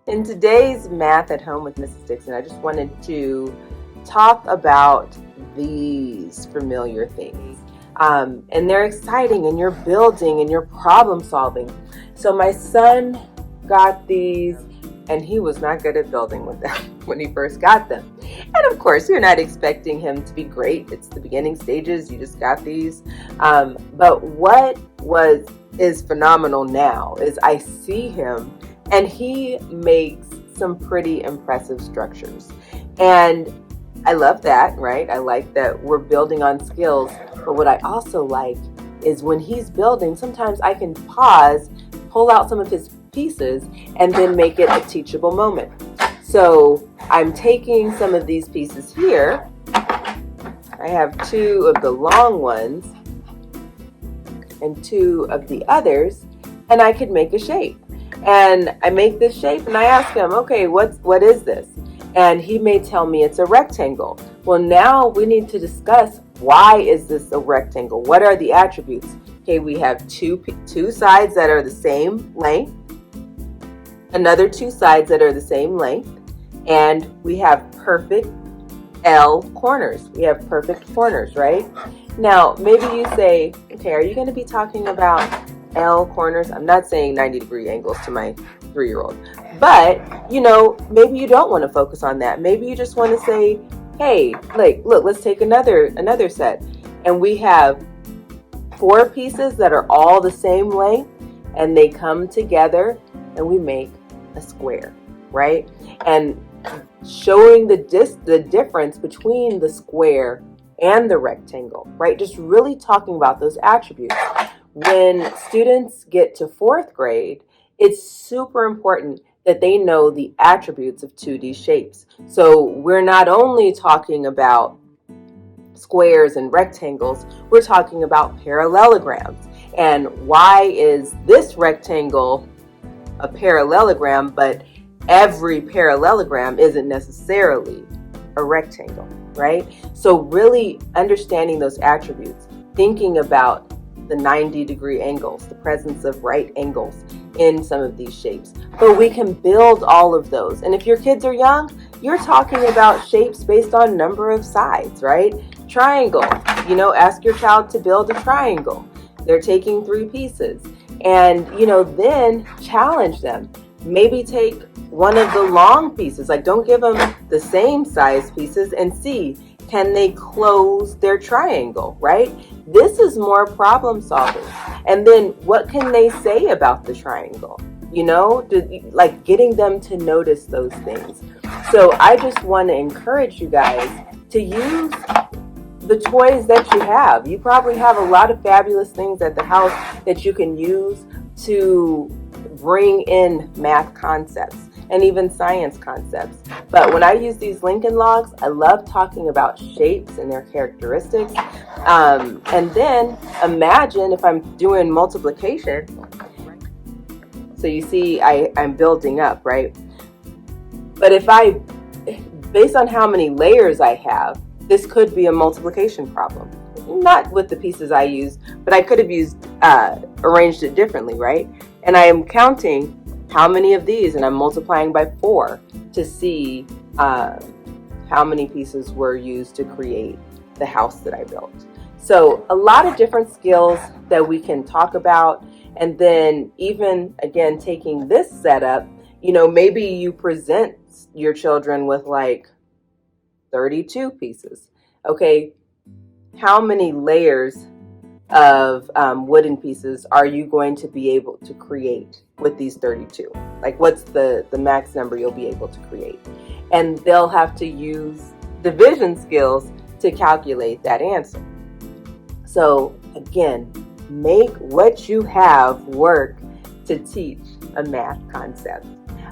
In today's Math at Home with Mrs. Dixon, I just wanted to talk about these familiar things. And they're exciting, and you're building and you're problem solving. So my son got these, and he was not good at building with them when he first got them. And of course, you're not expecting him to be great. It's the beginning stages. You just got these. But what is phenomenal now is I see him, and he makes some pretty impressive structures. And I love that, right? I like that we're building on skills. But what I also like is when he's building, sometimes I can pause, pull out some of his pieces, and then make it a teachable moment. So I'm taking some of these pieces here. I have two of the long ones and two of the others, and I could make a shape. And I make this shape, and I ask him, okay, what is this? And he may tell me it's a rectangle. Well, now we need to discuss, why is this a rectangle? What are the attributes? Okay, we have two sides that are the same length, another two sides that are the same length, and we have perfect L corners. We have perfect corners, right? Now, maybe you say, okay, are you going to be talking about L corners? I'm not saying 90-degree angles to my 3-year-old, but maybe you don't want to focus on that. Maybe you just want to say, hey, look, let's take another set, and we have 4 pieces that are all the same length, and they come together, and we make a square, right? And showing the difference between the square and the rectangle, right? Just really talking about those attributes. When students get to 4th grade, it's super important that they know the attributes of 2D shapes. So we're not only talking about squares and rectangles, we're talking about parallelograms. And why is this rectangle a parallelogram, but every parallelogram isn't necessarily a rectangle, right? So really understanding those attributes, thinking about the 90-degree angles, the presence of right angles in some of these shapes. But we can build all of those. And if your kids are young, you're talking about shapes based on number of sides, right? Triangle, ask your child to build a triangle. They're taking 3 pieces. And, then challenge them. Maybe take one of the long pieces, don't give them the same size pieces, and see, can they close their triangle, right? This is more problem solving. And then what can they say about the triangle? Getting them to notice those things. So I just want to encourage you guys to use the toys that you have. You probably have a lot of fabulous things at the house that you can use to bring in math concepts and even science concepts. But when I use these Lincoln logs, I love talking about shapes and their characteristics. And then imagine if I'm doing multiplication. So you see, I'm building up, right? But based on how many layers I have, this could be a multiplication problem. Not with the pieces I used, but I could have arranged it differently, right? And I am counting how many of these, and I'm multiplying by 4 to see how many pieces were used to create the house that I built. So a lot of different skills that we can talk about. And then even, again, taking this setup, maybe you present your children with 32 pieces. Okay, how many layers of wooden pieces are you going to be able to create with these 32? What's the max number you'll be able to create? And they'll have to use division skills to calculate that answer. So again, make what you have work to teach a math concept.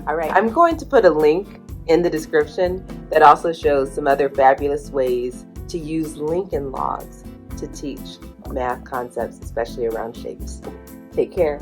All right, I'm going to put a link in the description that also shows some other fabulous ways to use Lincoln logs to teach math concepts, especially around shapes. Take care.